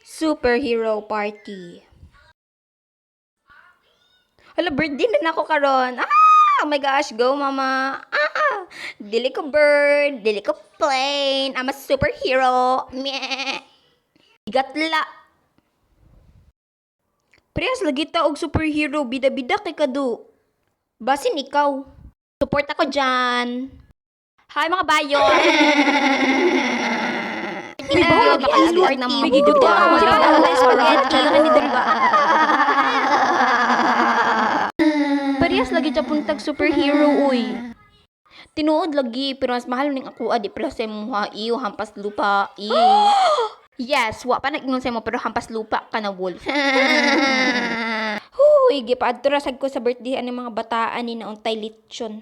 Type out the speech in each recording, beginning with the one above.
Superhero Party. Hala, birthday na nako karon. Oh my gosh, go mama. Dili ko bird, dili ko plane. I'm a superhero. Meh. Igatla. Priyas lagi ta og superhero, bida-bida kay kadu. Basin ikaw. Support ako dyan. Hi mga bayon. Maka-escort na mga buda. Parehas lagi siya puntag superhero, uy. Tinuod lagi, pero mas mahal ning ako, adi pala sa muha, iyo, hampas lupa, iyo. Yes, wa pa nag-ingon sa mo, pero hampas lupa ka na, wolf. Huy, gipaadto rasag ko sa birthday ani mga bataan ni na untay lechon.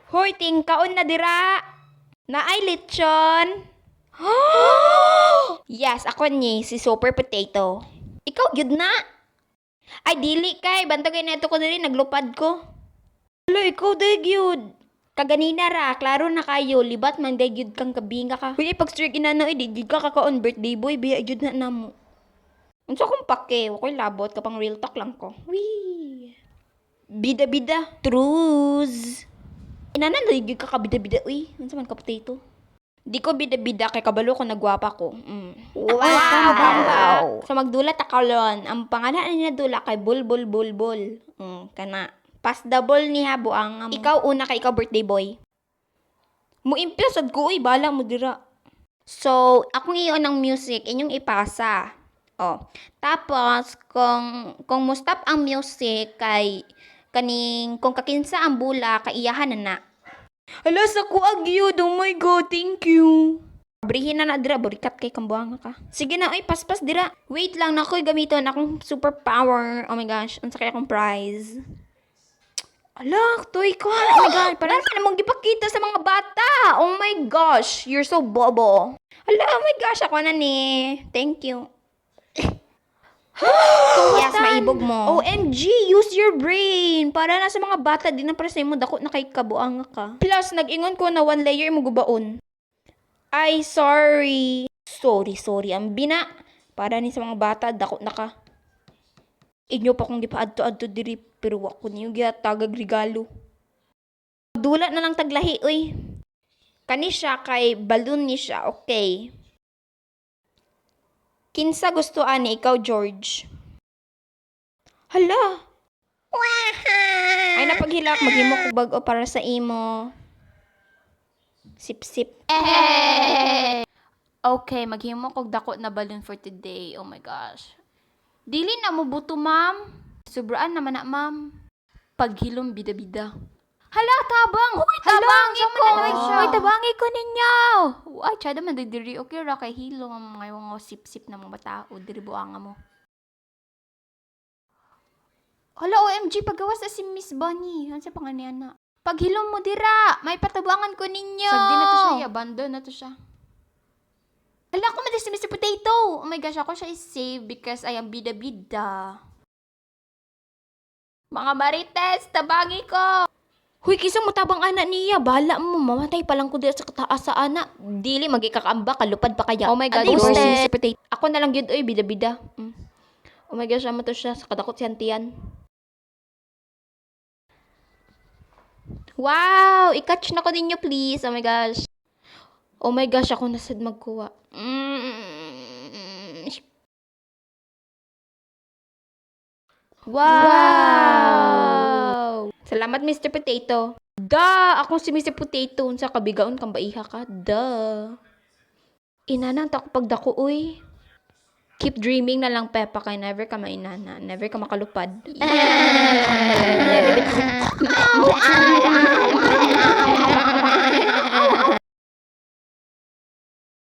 Hoy, tingkaon na dira. Naay lechon. Yes, ako ni si Super Potato. Ikaw gyud na. Ay dili kay bantog na ito ko diri naglupad ko. Hello, ikaw day gyud. Kaganina ra, klaro na kayo, libat man day gyud kang kabinga ka. Uy, pag strict inana di ka kakaon birthday boy, biya gyud na namo. Unsa kung pake, wakoy labot kapang real talk lang ko. Wee. Bida-bida, trues. Inana gyud ka kabida-bida uy, unsa man ka potato? Di ko bida-bida kay kabalo ko nagwapa ko. Wow! Sa magdula takalon, ang pangalan niya dula kay Bulbul Bulbul. Kana. Pass the ball ni habo ang ikaw una kay ikaw birthday boy. Muimplasad ko uy, bala mo dira. So, ako ngayon ng music, inyong ipasa. Oh. Tapos, kung mo stop ang music kay kung kakinsa ang bula, kaiyahan na. Hala, sa kuag yun. Oh my God, thank you. Brihin na dira, burikat kay kambuanga ka. Sige na, ay, paspas dira. Wait lang, nakoy gamiton akong superpower. Oh my gosh, unsa kaya akong prize. Ala, toy ko. Oh my God, parang na mong gipakita sa mga bata. Oh my gosh, you're so bobo. Ala, oh my gosh, ako na ni. Thank you. Yes, maibog mo. OMG, use your brain. Para na sa mga bata, di na para sa imo, dako na kay kabuang ka. Plus, nag-ingon ko na 1 layer mo gubaon. Ay, sorry. Sorry. Ang bina. Para ni sa mga bata, dako na ka. Inyo pa kung gipaadto-adto diri, pero wako niyo gihatagag regalo. Dula na lang taglahi, uy. Kani siya kay balloon ni siya, okay. Kinsa gusto ani ikaw, George? Hala. Ay napaghilak, maghimo ko bag-o para sa imo. Sip-sip. Okay, maghimo kog dako na balloon for today. Oh my gosh. Dili na mo buto, ma'am. Sobraan naman na, ma'am. Paghilom bida-bida. Hala, tabang! Huy, tabangi ko! Huy, tabangi ko ninyo! Ay, tsada man diri. Okay ra kay hilo nga mga yung sip-sip na mga batao. Diri buanga mo. Hala, OMG, paggawas na si Miss Bunny. Ano sa panganian na? Paghilom mo dira! May patabangan ko ninyo! Sagdi na to siya, abandon na to siya. Hala, ako madali si Mr. Potato! Oh my gosh, ako siya is-save because I am bida-bida. Mga marites, tabangi ko! Huy, kisa mo tabang anak niya. Bahala mo, mamatay pa lang ko dito sa kataas sa anak. Dili, magikakamba, kalupad pa kaya. Oh my God, si Mr. Potato. Ako na lang yun, oy, bida-bida. Oh my gosh, ama to siya. Sa kadakot si Antian. Wow! I-catch na ko ninyo, please. Oh my gosh. Oh my gosh, ako nasad magkuha. Wow! Salamat, Mr. Potato. Ako si Mr. Potato. Sa kabigaon kang baiha ka. Inanang tako pagdako, uy. Keep dreaming na lang, Peppa, kay never ka mainana. Never ka makalupad.